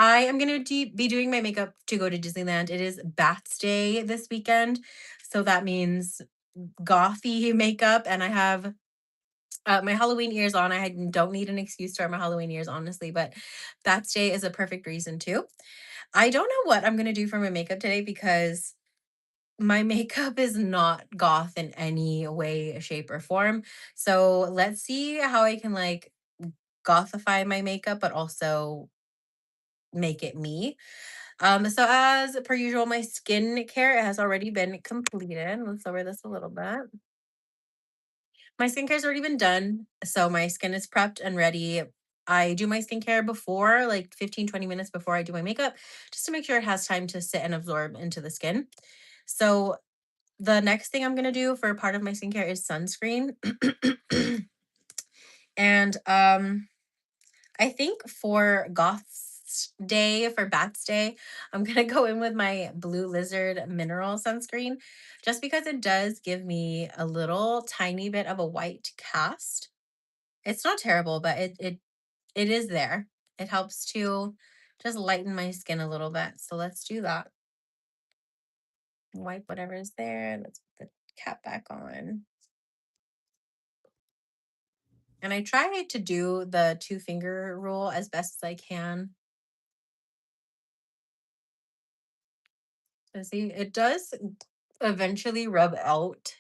I am gonna be doing my makeup to go to Disneyland. It is Bats Day this weekend, so that means gothy makeup, and I have my Halloween ears on. Don't need an excuse to wear my Halloween ears, honestly, but Bats Day is a perfect reason too. I don't know what I'm gonna do for my makeup today because my makeup is not goth in any way, shape, or form. So let's see how I can like gothify my makeup, but also make it me. So as per usual, my skincare has already been completed. Let's lower this a little bit. My skincare's already been done. So my skin is prepped and ready. I do my skincare before, like 15, 20 minutes before I do my makeup, just to make sure it has time to sit and absorb into the skin. So the next thing I'm gonna do for part of my skincare is sunscreen. And I think for Goth's Day, for Bats Day, I'm gonna go in with my Blue Lizard mineral sunscreen, just because it does give me a little tiny bit of a white cast. It's not terrible, but it is there. It helps to just lighten my skin a little bit. So let's do that. Wipe whatever is there. Let's put the cap back on. And I try to do the two-finger rule as best as I can. So see, it does eventually rub out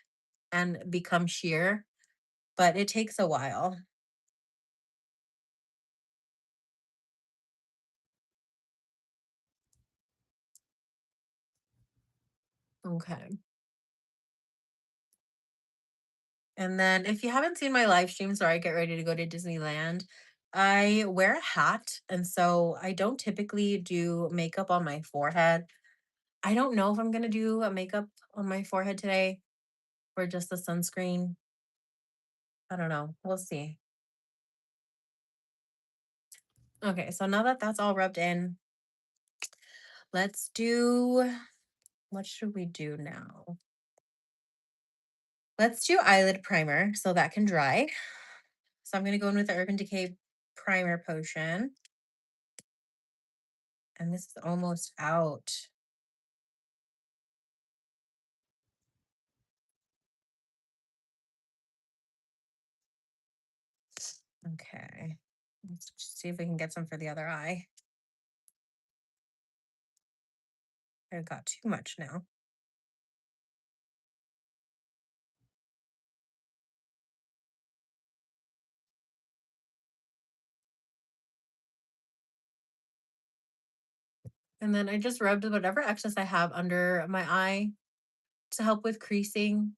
and become sheer, but it takes a while. Okay. And then if you haven't seen my live streams where I get ready to go to Disneyland, I wear a hat. And so I don't typically do makeup on my forehead. I don't know if I'm going to do a makeup on my forehead today or just the sunscreen. I don't know. We'll see. Okay. So now that that's all rubbed in, let's do what should we do now? Let's do eyelid primer so that can dry. So I'm going to go in with the Urban Decay Primer Potion. And this is almost out. Okay. Let's just see if we can get some for the other eye. I got too much now. And then I just rubbed whatever excess I have under my eye to help with creasing.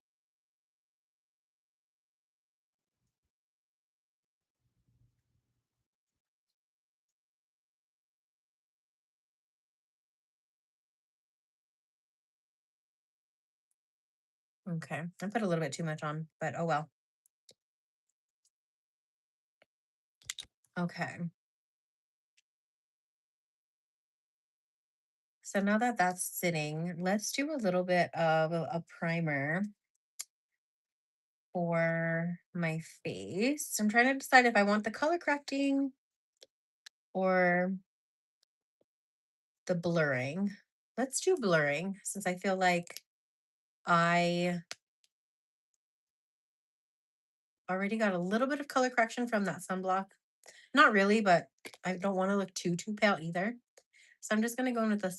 Okay. I put a little bit too much on, but oh well. Okay. So now that that's sitting, let's do a little bit of a primer for my face. I'm trying to decide if I want the color correcting or the blurring. Let's do blurring since I feel like I already got a little bit of color correction from that sunblock. Not really, but I don't want to look too pale either. So I'm just gonna go in with the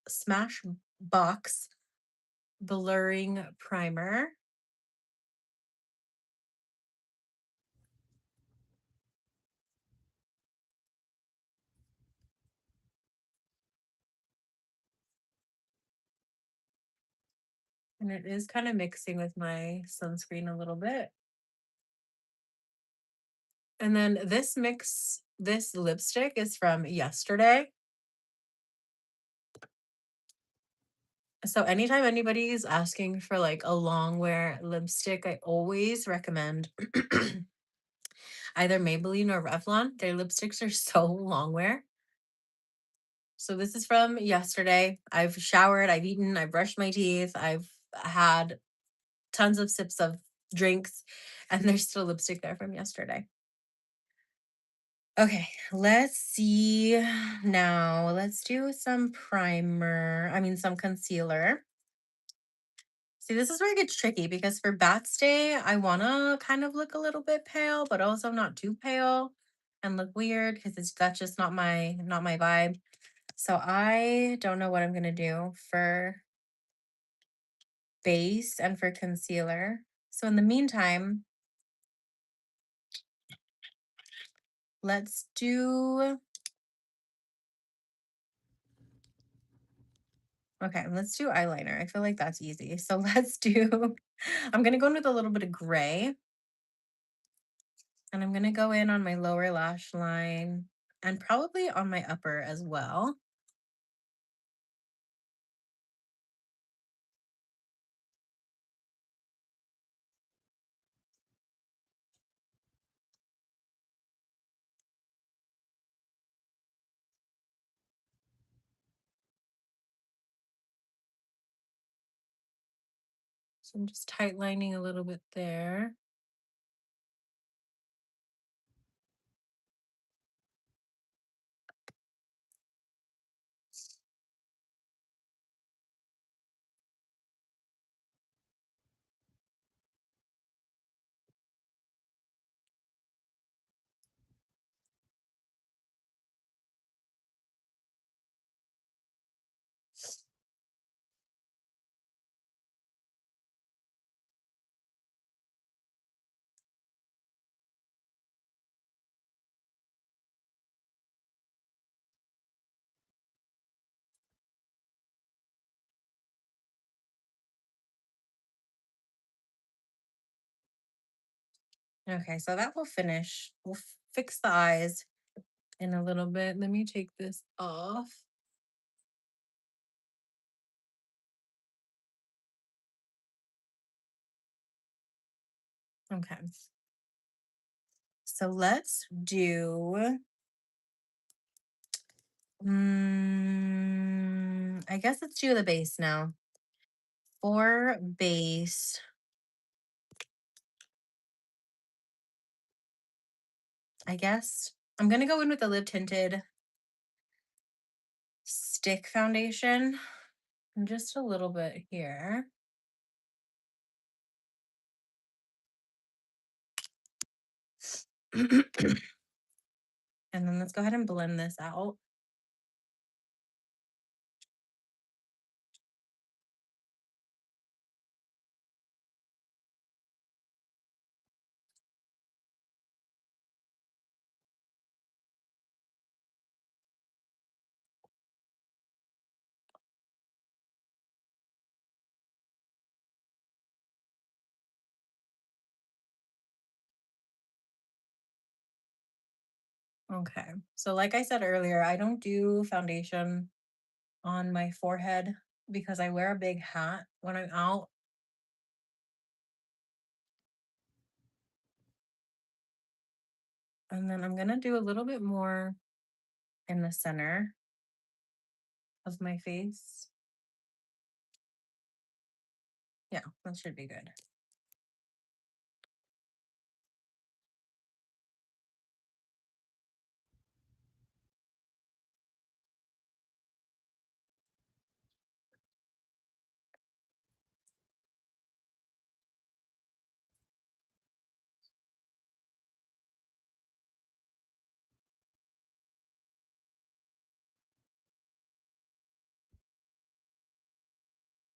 Smash Box blurring primer. And it is kind of mixing with my sunscreen a little bit. And then this lipstick is from yesterday. So anytime anybody is asking for like a long wear lipstick, I always recommend either Maybelline or Revlon. Their lipsticks are so long wear. So this is from yesterday. I've showered, I've eaten, I've brushed my teeth, I've had tons of sips of drinks, and there's still lipstick there from yesterday. Okay, let's see now. Let's do some primer. I mean, some concealer. See, this is where it gets tricky because for Bats Day, I want to kind of look a little bit pale, but also not too pale and look weird because that's just not my vibe. So I don't know what I'm gonna do for base and for concealer. So in the meantime, let's do okay, let's do eyeliner. I feel like that's easy. So let's do I'm gonna go in with a little bit of gray and I'm gonna go in on my lower lash line and probably on my upper as well. So I'm just tight lining a little bit there. Okay, so that will finish. We'll fix the eyes in a little bit. Let me take this off. Okay. So let's do I guess let's do the base now. For base, I guess I'm gonna go in with the lip tinted stick foundation. And just a little bit here. And then let's go ahead and blend this out. Okay. So like I said earlier, I don't do foundation on my forehead because I wear a big hat when I'm out. And then I'm gonna do a little bit more in the center of my face. Yeah, that should be good.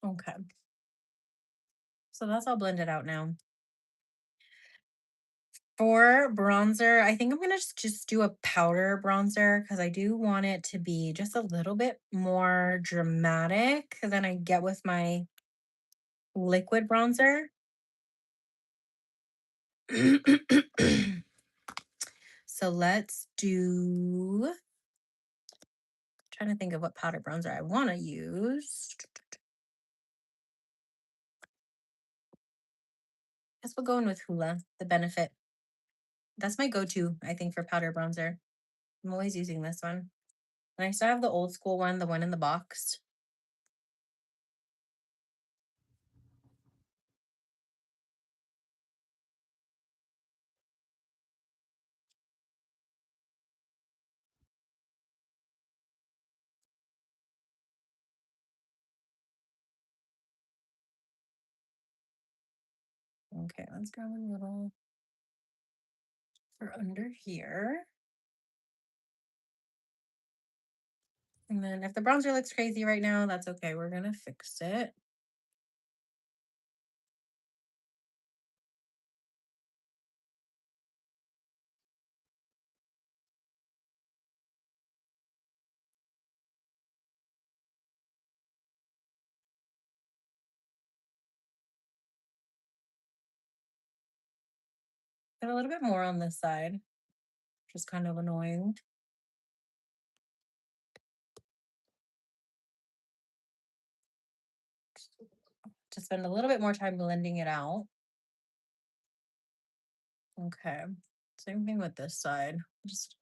Okay. So that's all blended out now. For bronzer, I think I'm gonna just do a powder bronzer because I do want it to be just a little bit more dramatic than I get with my liquid bronzer. So let's do trying to think of what powder bronzer I want to use. Guess we'll go in with Hoola, the Benefit. That's my go-to, I think, for powder bronzer. I'm always using this one. And I still have the old school one, the one in the box. Okay, let's grab a little for under here. And then if the bronzer looks crazy right now, that's okay. We're gonna fix it. Get a little bit more on this side, which is kind of annoying. To spend a little bit more time blending it out. Okay. Same thing with this side. Just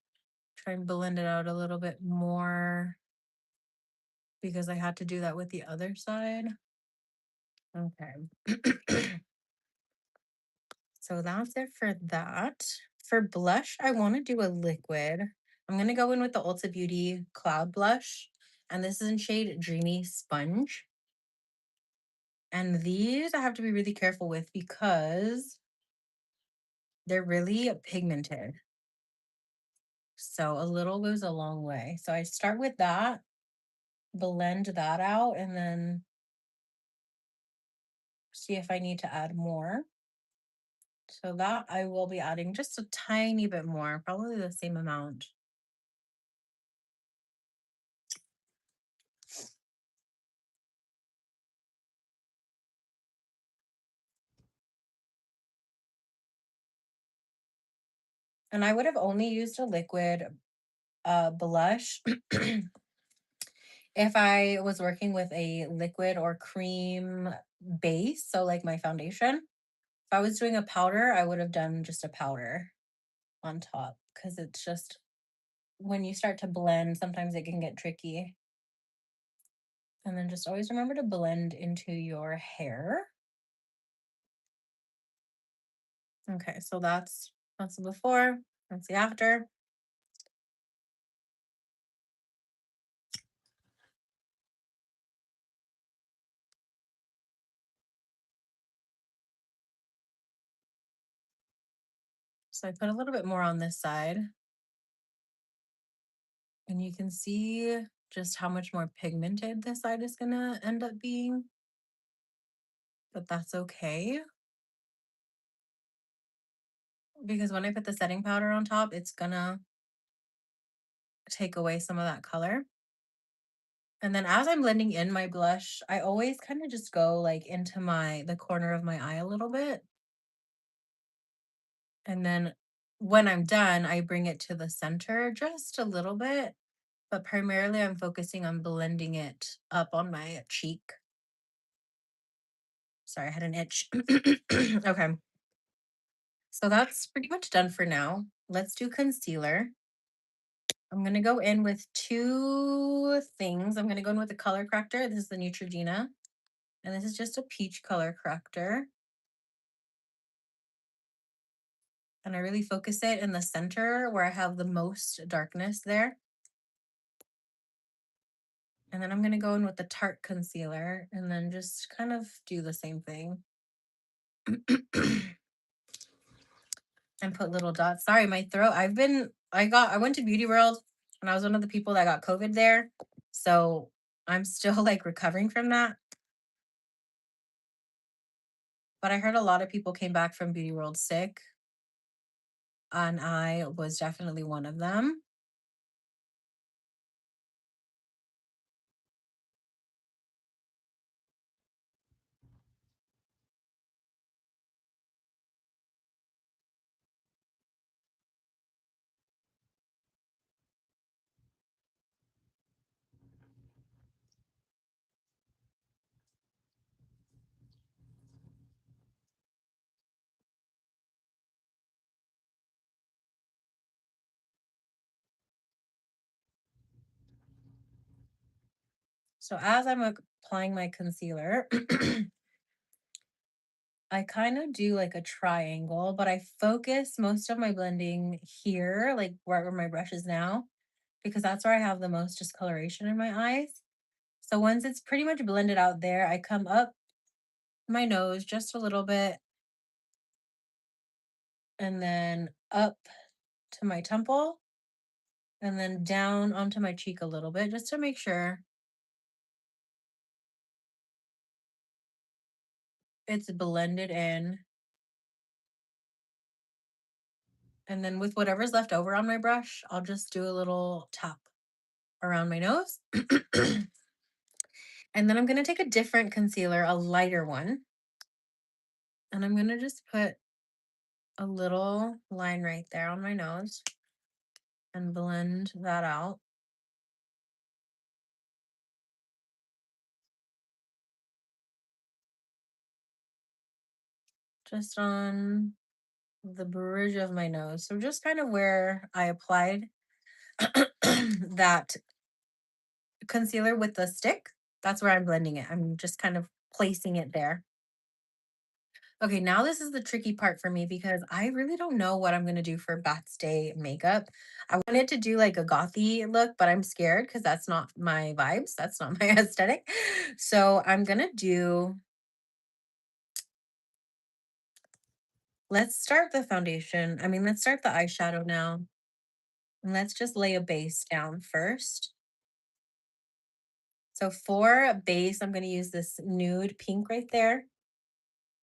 try and blend it out a little bit more because I had to do that with the other side. Okay. So that's it for that. For blush, I want to do a liquid. I'm going to go in with the Ulta Beauty Cloud Blush. And this is in shade Dreamy Sponge. And these I have to be really careful with because they're really pigmented. So a little goes a long way. So I start with that, blend that out, and then see if I need to add more. So that I will be adding just a tiny bit more, probably the same amount. And I would have only used a liquid blush if I was working with a liquid or cream base. So, like my foundation. If I was doing a powder, I would have done just a powder on top because it's just when you start to blend, sometimes it can get tricky. And then just always remember to blend into your hair. Okay, so that's the before, that's the after. So I put a little bit more on this side, and you can see just how much more pigmented this side is gonna end up being, but that's okay because when I put the setting powder on top, it's gonna take away some of that color. And then as I'm blending in my blush, I always kind of just go like into the corner of my eye a little bit. And then when I'm done, I bring it to the center just a little bit, but primarily I'm focusing on blending it up on my cheek. Sorry, I had an itch. Okay. So that's pretty much done for now. Let's do concealer. I'm going to go in with two things. I'm going to go in with the color corrector. This is the Neutrogena, and this is just a peach color corrector. And I really focus it in the center where I have the most darkness there. And then I'm going to go in with the Tarte concealer and then just kind of do the same thing. And put little dots. Sorry, my throat. I went to Beauty World and I was one of the people that got COVID there. So I'm still like recovering from that. But I heard a lot of people came back from Beauty World sick, and I was definitely one of them. So as I'm applying my concealer, I kind of do like a triangle, but I focus most of my blending here, like where my brush is now, because that's where I have the most discoloration in my eyes. So once it's pretty much blended out there, I come up my nose just a little bit and then up to my temple, and then down onto my cheek a little bit just to make sure it's blended in. And then with whatever's left over on my brush, I'll just do a little tap around my nose. And then I'm going to take a different concealer, a lighter one, and I'm going to just put a little line right there on my nose and blend that out. Just on the bridge of my nose. So just kind of where I applied that concealer with the stick, that's where I'm blending it. I'm just kind of placing it there. Okay, now this is the tricky part for me because I really don't know what I'm gonna do for Bats Day makeup. I wanted to do like a gothy look, but I'm scared because that's not my vibes. That's not my aesthetic. So I'm gonna do, let's start the foundation. I mean, let's start the eyeshadow now. And let's just lay a base down first. So for base, I'm gonna use this nude pink right there.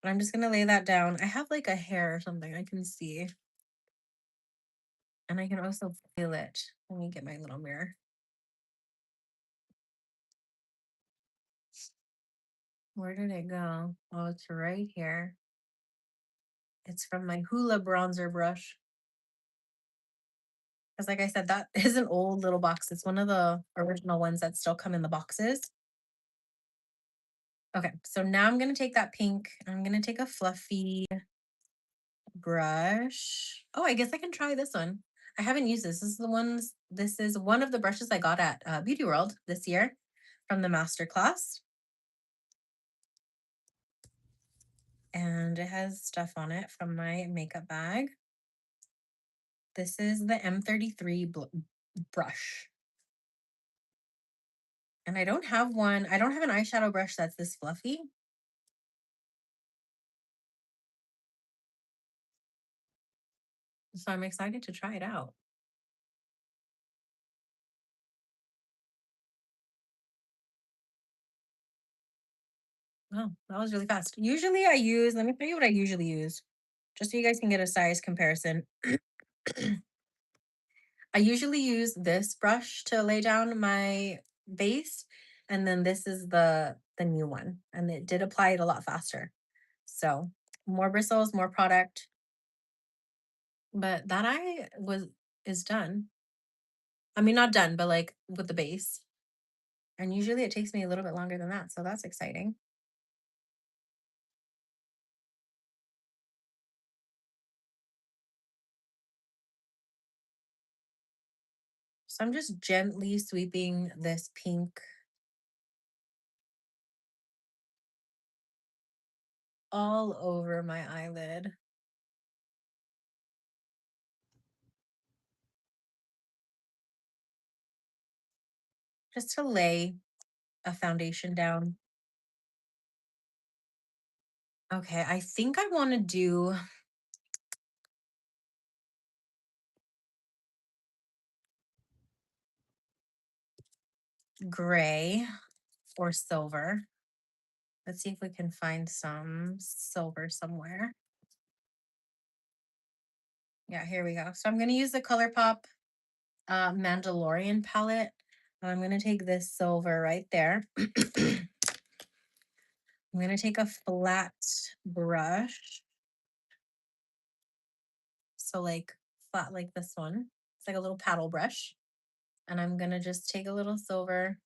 And I'm just gonna lay that down. I have like a hair or something I can see. And I can also feel it. Let me get my little mirror. Where did it go? Oh, it's right here. It's from my Hoola bronzer brush. Because, like I said, that is an old little box. It's one of the original ones that still come in the boxes. Okay, so now I'm going to take that pink. I'm going to take a fluffy brush. Oh, I guess I can try this one. I haven't used this. This is one of the brushes I got at Beauty World this year from the master class. And it has stuff on it from my makeup bag. This is the M33 brush. And I don't have one. I don't have an eyeshadow brush that's this fluffy. So I'm excited to try it out. Oh, that was really fast. Usually I use, let me tell you what I usually use, just so you guys can get a size comparison. I usually use this brush to lay down my base, and then this is the new one, and it did apply it a lot faster. So more bristles, more product, but that I was is done. I mean, not done, but like with the base. And usually it takes me a little bit longer than that, so that's exciting. So I'm just gently sweeping this pink all over my eyelid. Just to lay a foundation down. Okay, I think I want to do gray or silver. Let's see if we can find some silver somewhere. Yeah, here we go. So I'm going to use the ColourPop Mandalorian palette. And I'm going to take this silver right there. I'm going to take a flat brush. So like flat like this one. It's like a little paddle brush. And I'm going to just take a little silver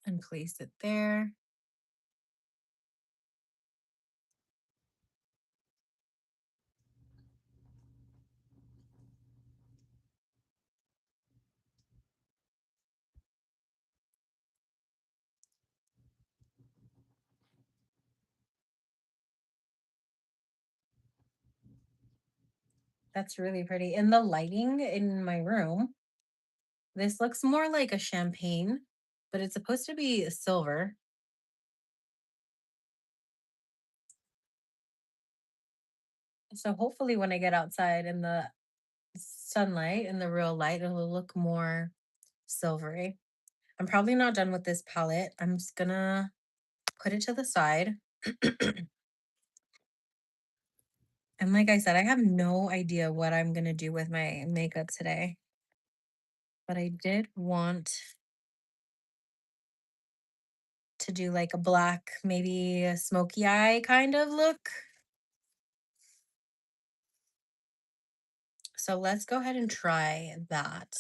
and place it there. That's really pretty. And the lighting in my room, this looks more like a champagne, but it's supposed to be silver. So hopefully when I get outside in the sunlight and the real light, it'll look more silvery. I'm probably not done with this palette. I'm just gonna put it to the side. And like I said, I have no idea what I'm gonna do with my makeup today, but I did want to do like a black, maybe a smoky eye kind of look. So let's go ahead and try that.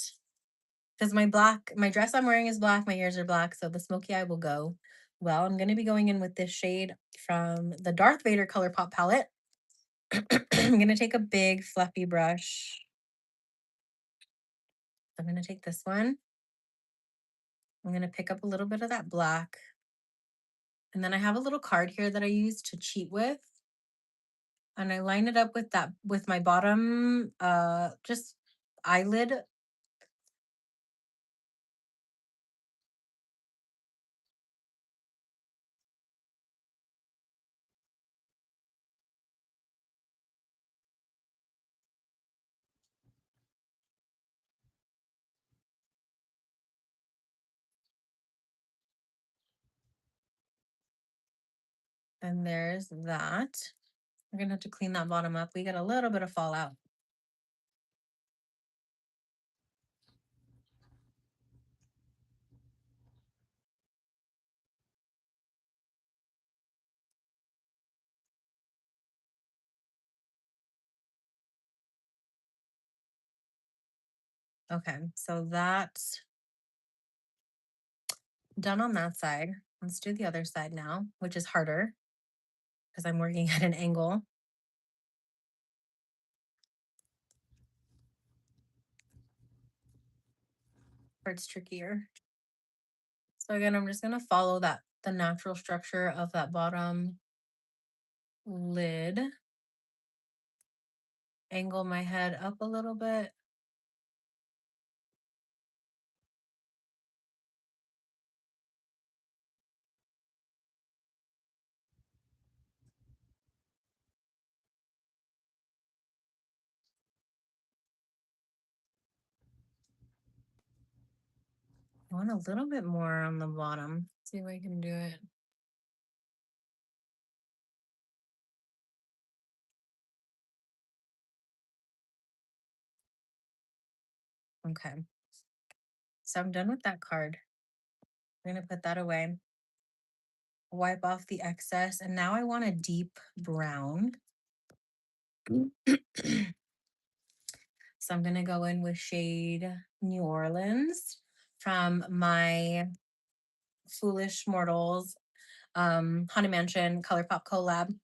Because my dress I'm wearing is black, my ears are black, so the smoky eye will go. Well, I'm gonna be going in with this shade from the Darth Vader Color Pop palette. I'm gonna take a big fluffy brush. I'm gonna take this one. I'm gonna pick up a little bit of that black. And then I have a little card here that I use to cheat with. And I line it up with that with my bottom just eyelid. And there's that. We're gonna have to clean that bottom up. We got a little bit of fallout. Okay, so that's done on that side. Let's do the other side now, which is harder because I'm working at an angle, or it's trickier. So again, I'm just gonna follow the natural structure of that bottom lid, angle my head up a little bit. I want a little bit more on the bottom. See if I can do it. Okay. So I'm done with that card. I'm gonna put that away, wipe off the excess, and now I want a deep brown. So I'm gonna go in with shade New Orleans from my Foolish Mortals Haunted Mansion Color Pop collab. I'm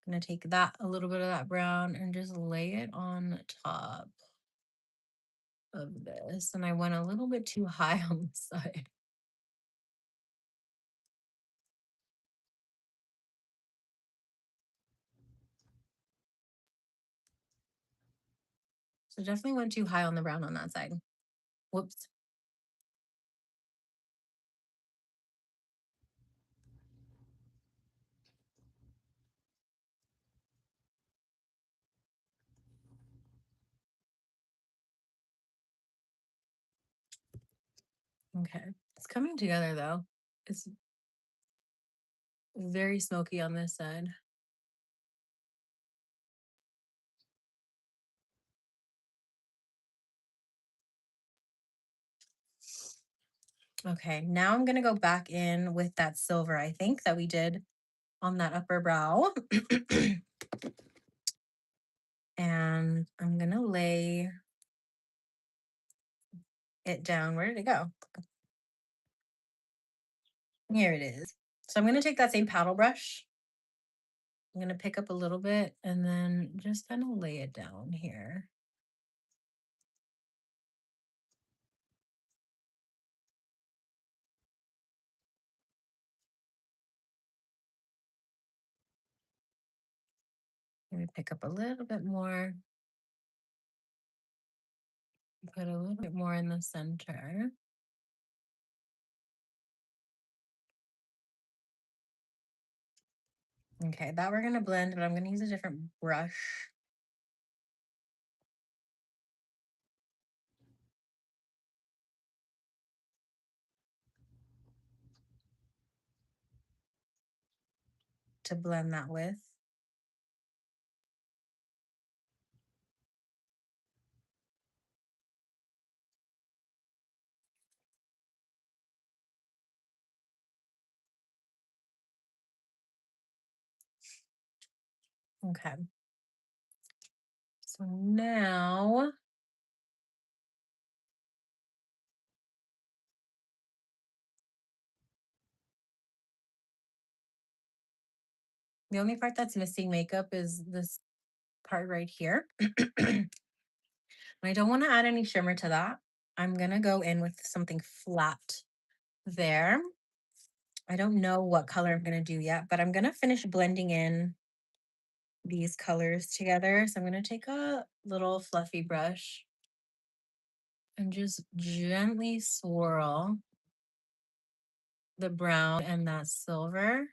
gonna take that a little bit of that brown and just lay it on top of this. And I went a little bit too high on the side. So definitely went too high on the brown on that side. Whoops. Okay. It's coming together though. It's very smoky on this side. Okay, now I'm gonna go back in with that silver, I think, that we did on that upper brow. And I'm gonna lay it down. Where did it go? Here it is. So I'm gonna take that same paddle brush. I'm gonna pick up a little bit and then just kind of lay it down here. Let me pick up a little bit more. Put a little bit more in the center. Okay, that we're gonna blend, but I'm gonna use a different brush to blend that with. Okay, so now the only part that's missing makeup is this part right here. I don't want to add any shimmer to that. I'm gonna go in with something flat there. I don't know what color I'm gonna do yet, but I'm gonna finish blending in these colors together. So I'm gonna take a little fluffy brush and just gently swirl the brown and that silver.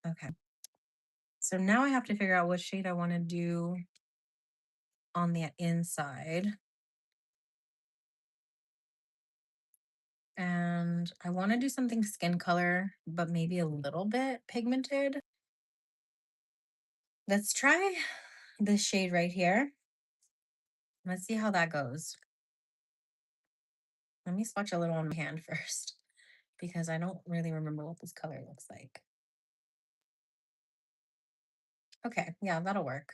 Okay. So now I have to figure out what shade I want to do on the inside. And I want to do something skin color, but maybe a little bit pigmented. Let's try this shade right here. Let's see how that goes. Let me swatch a little on my hand first because I don't really remember what this color looks like. Okay, yeah, that'll work.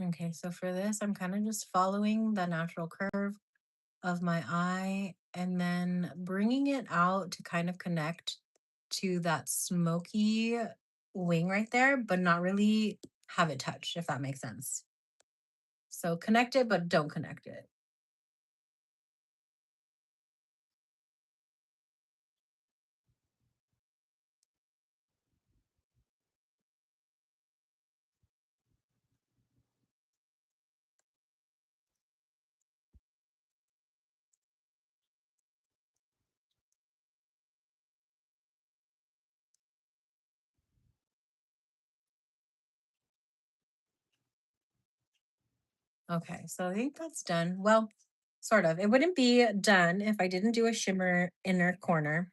Okay, so for this, I'm kind of just following the natural curve of my eye and then bringing it out to kind of connect to that smoky wing right there, but not really have it touch, if that makes sense. So connect it, but don't connect it. Okay, so I think that's done. Well, sort of. It wouldn't be done if I didn't do a shimmer inner corner.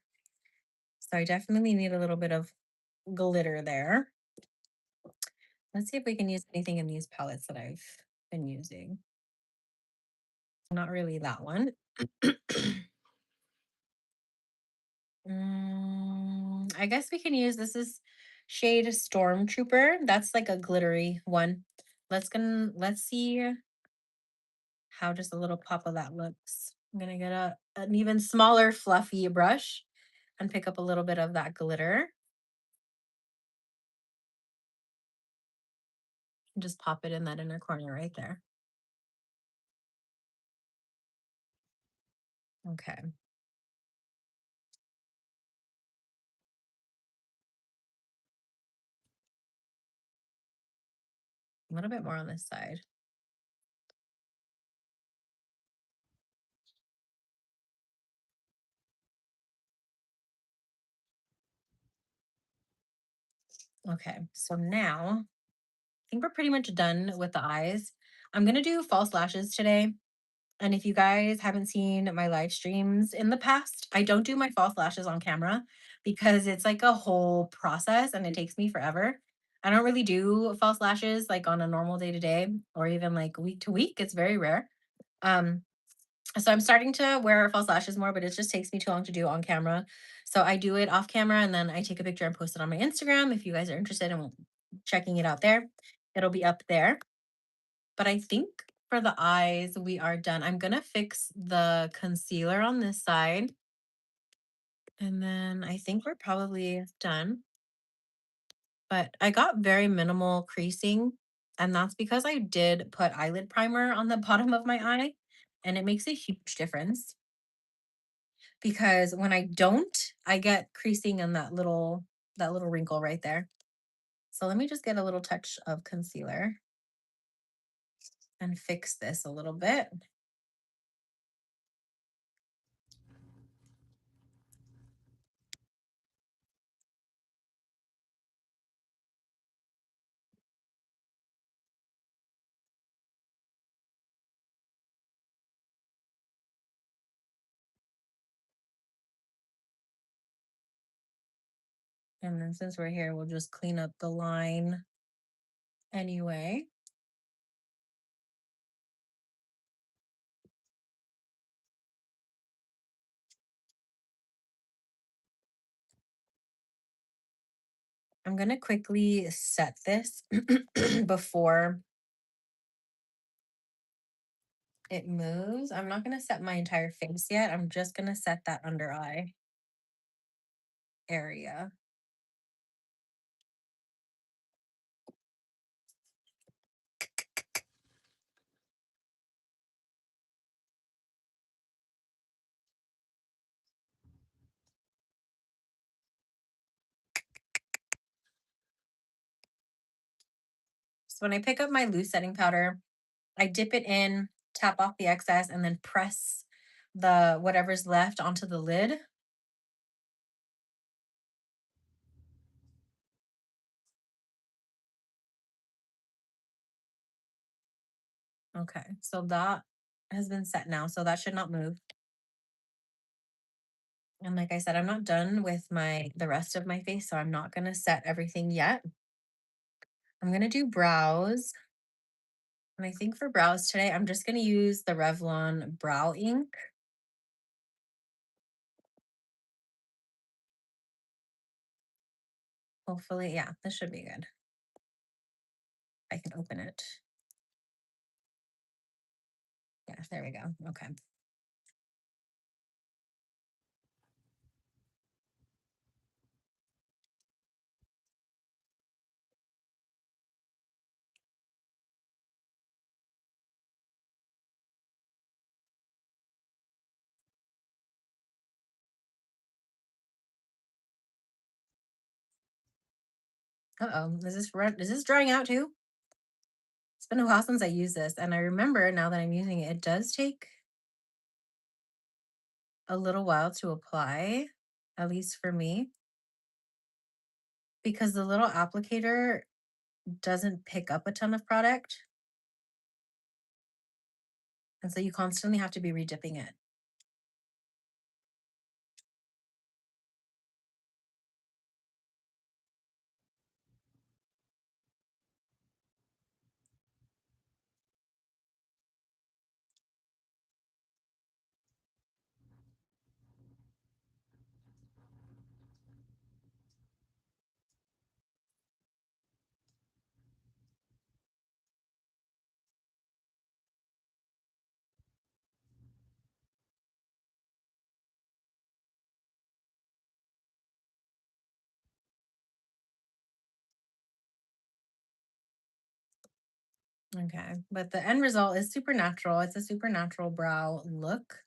So I definitely need a little bit of glitter there. Let's see if we can use anything in these palettes that I've been using. Not really that one. I guess we can use this is shade Stormtrooper. That's like a glittery one. Let's see how just a little pop of that looks. I'm gonna get an even smaller fluffy brush and pick up a little bit of that glitter and just pop it in that inner corner right there. Okay. A little bit more on this side. Okay. So now I think we're pretty much done with the eyes. I'm gonna do false lashes today. And if you guys haven't seen my live streams in the past, I don't do my false lashes on camera because it's like a whole process and it takes me forever. I don't really do false lashes like on a normal day to day or even like week to week. It's very rare. Um, so I'm starting to wear false lashes more, but it just takes me too long to do on camera. So I do it off camera and then I take a picture and post it on my Instagram if you guys are interested in checking it out there. It'll be up there. But I think for the eyes, we are done. I'm gonna fix the concealer on this side. And then I think we're probably done. But I got very minimal creasing. And that's because I did put eyelid primer on the bottom of my eye. And it makes a huge difference because when I don't, I get creasing in that little wrinkle right there. So let me just get a little touch of concealer and fix this a little bit. And then since we're here, we'll just clean up the line anyway. I'm gonna quickly set this before it moves. I'm not gonna set my entire face yet. I'm just gonna set that under eye area. So when I pick up my loose setting powder, I dip it in, tap off the excess, and then press the whatever's left onto the lid. Okay, so that has been set now, so that should not move. And like I said, I'm not done with the rest of my face, so I'm not gonna set everything yet. I'm gonna do brows. And I think for brows today, I'm just gonna use the Revlon brow ink. Hopefully, yeah, this should be good. I can open it. Yeah, there we go. Okay. Uh-oh. Is this drying out too? It's been a while since I used this, and I remember now that I'm using it, it does take a little while to apply, at least for me, because the little applicator doesn't pick up a ton of product. And so you constantly have to be redipping it. Okay. But the end result is super natural. It's a super natural brow look.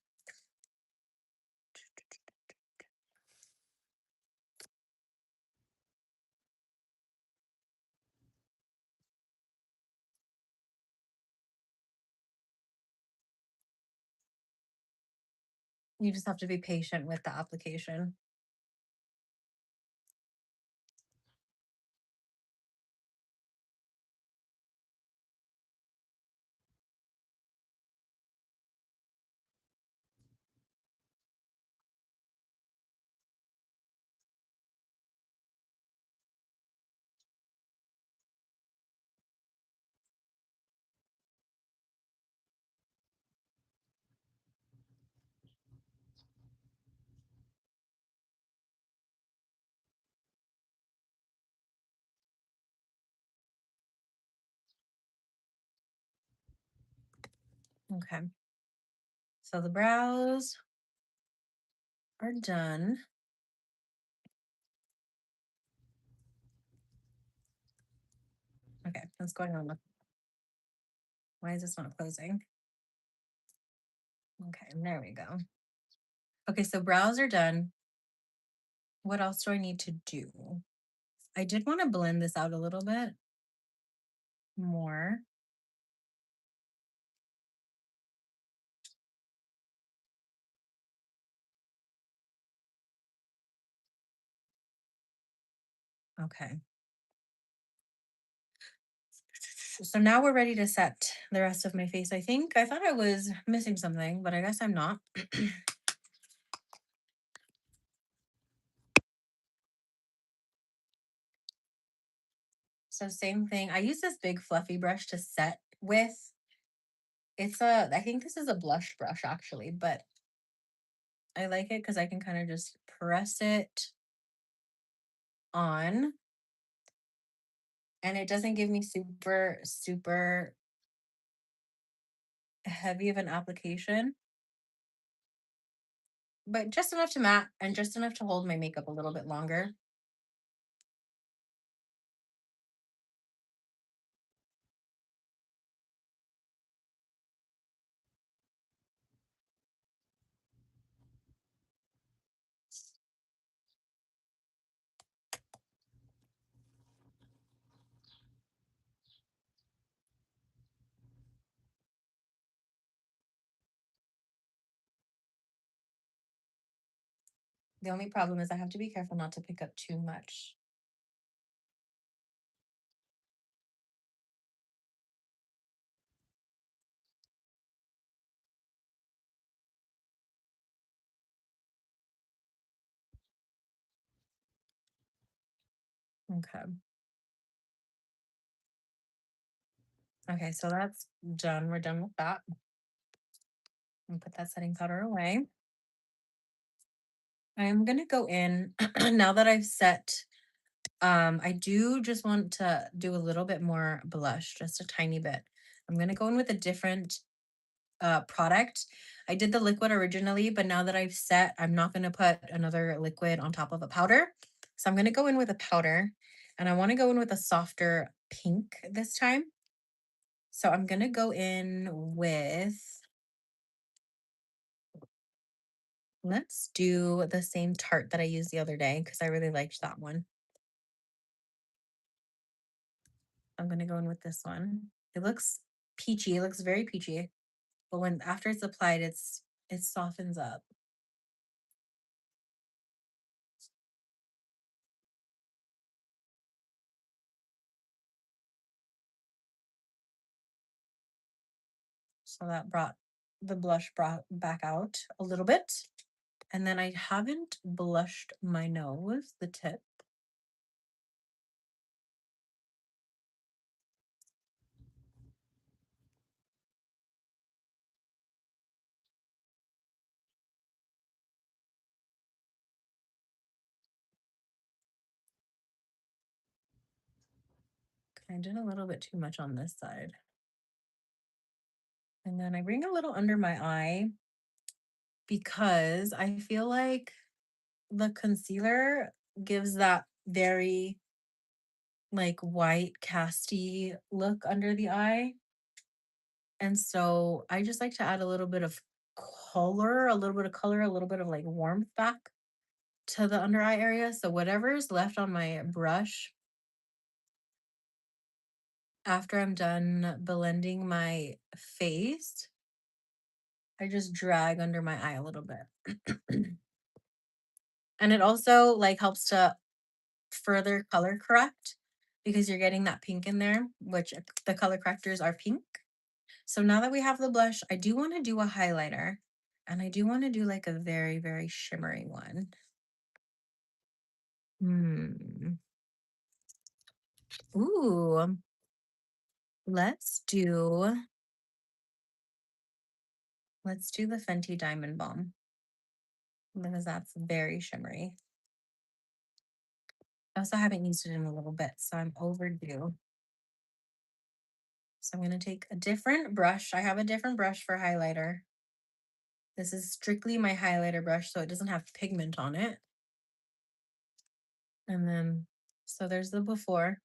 You just have to be patient with the application. Okay. So the brows are done. Okay, what's going on? Why is this not closing? Okay, there we go. Okay, so brows are done. What else do I need to do? I did want to blend this out a little bit more. Okay. So now we're ready to set the rest of my face. I think I thought I was missing something, but I guess I'm not. So same thing. I use this big fluffy brush to set with. I think this is a blush brush actually, but I like it because I can kind of just press it on and it doesn't give me super, super heavy of an application, but just enough to matte and just enough to hold my makeup a little bit longer. The only problem is I have to be careful not to pick up too much. Okay. Okay, so that's done. We're done with that. And put that setting powder away. I'm gonna go in now that I've set. I do just want to do a little bit more blush, just a tiny bit. I'm gonna go in with a different product. I did the liquid originally, but now that I've set, I'm not gonna put another liquid on top of a powder. So I'm gonna go in with a powder, and I want to go in with a softer pink this time. So I'm gonna go in with. Let's do the same tart that I used the other day because I really liked that one. I'm gonna go in with this one. It looks peachy. It looks very peachy, but when after it's applied, it softens up. So that brought the blush brought back out a little bit. And then I haven't blushed my nose, the tip. I did a little bit too much on this side. And then I bring a little under my eye because I feel like the concealer gives that very like white casty look under the eye. And so I just like to add a little bit of color, a little bit of color, a little bit of like warmth back to the under eye area. So whatever is left on my brush after I'm done blending my face, I just drag under my eye a little bit. And it also like helps to further color correct because you're getting that pink in there, which the color correctors are pink. So now that we have the blush, I do want to do a highlighter and I do want to do like a very, very shimmery one. Hmm. Ooh, let's do let's do the Fenty Diamond Balm because that's very shimmery. I also haven't used it in a little bit, so I'm overdue. So I'm going to take a different brush. I have a different brush for highlighter. This is strictly my highlighter brush, so it doesn't have pigment on it. And then, so there's the before,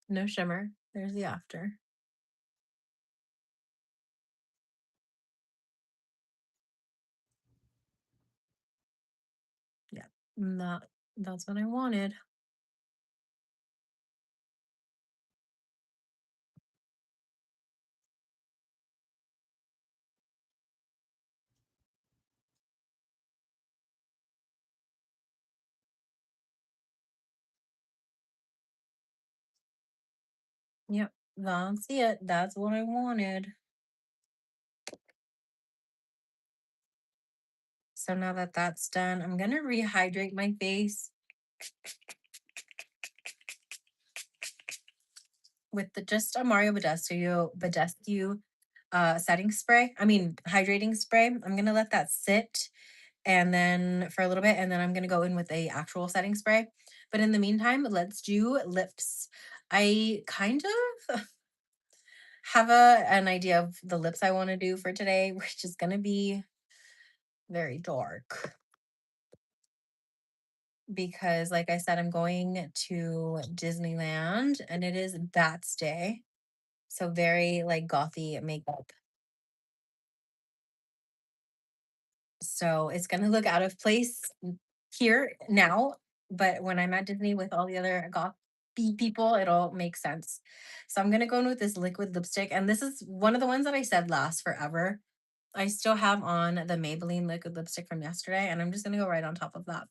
no shimmer. There's the after. Yeah, and that's what I wanted. Yep, that's it. That's what I wanted. So now that that's done, I'm gonna rehydrate my face with the just a Mario Badescu setting spray. I mean hydrating spray. I'm gonna let that sit and then for a little bit, and then I'm gonna go in with a actual setting spray. But in the meantime, let's do lips. I kind of have an idea of the lips I want to do for today, which is gonna be very dark because, like I said, I'm going to Disneyland and it is Bats Day. So very like gothy makeup. So it's gonna look out of place here now, but when I'm at Disney with all the other goth people, it'll make sense. So I'm gonna go in with this liquid lipstick, and this is one of the ones that I said lasts forever. I still have on the Maybelline liquid lipstick from yesterday, and I'm just gonna go right on top of that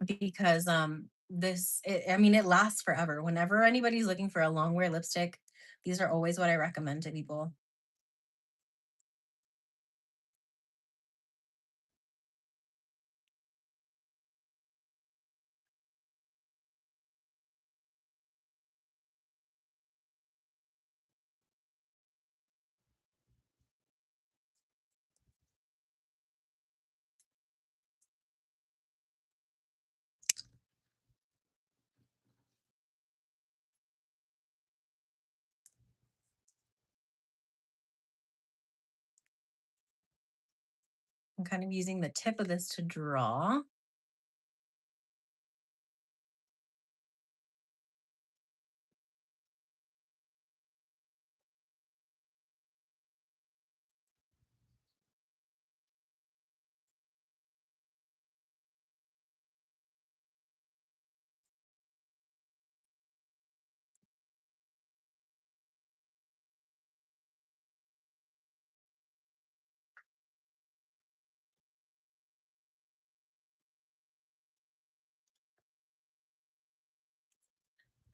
because I mean it lasts forever. Whenever anybody's looking for a long wear lipstick, these are always what I recommend to people. I'm kind of using the tip of this to draw.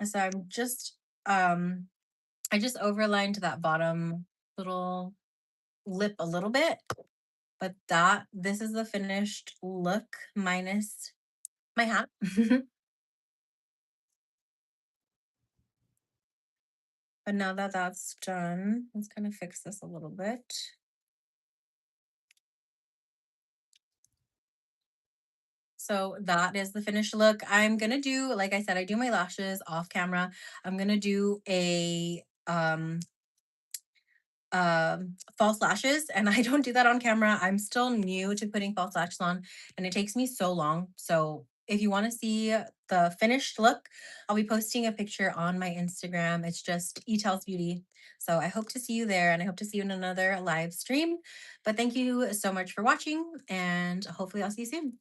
So um I just overlined that bottom little lip a little bit, but this is the finished look minus my hat. But now that that's done, let's kind of fix this a little bit. So that is the finished look. I'm gonna do, like I said, I do my lashes off camera. I'm gonna do a false lashes, and I don't do that on camera. I'm still new to putting false lashes on and it takes me so long. So if you want to see the finished look, I'll be posting a picture on my Instagram. It's just eTels Beauty. So I hope to see you there and I hope to see you in another live stream. But thank you so much for watching and hopefully I'll see you soon.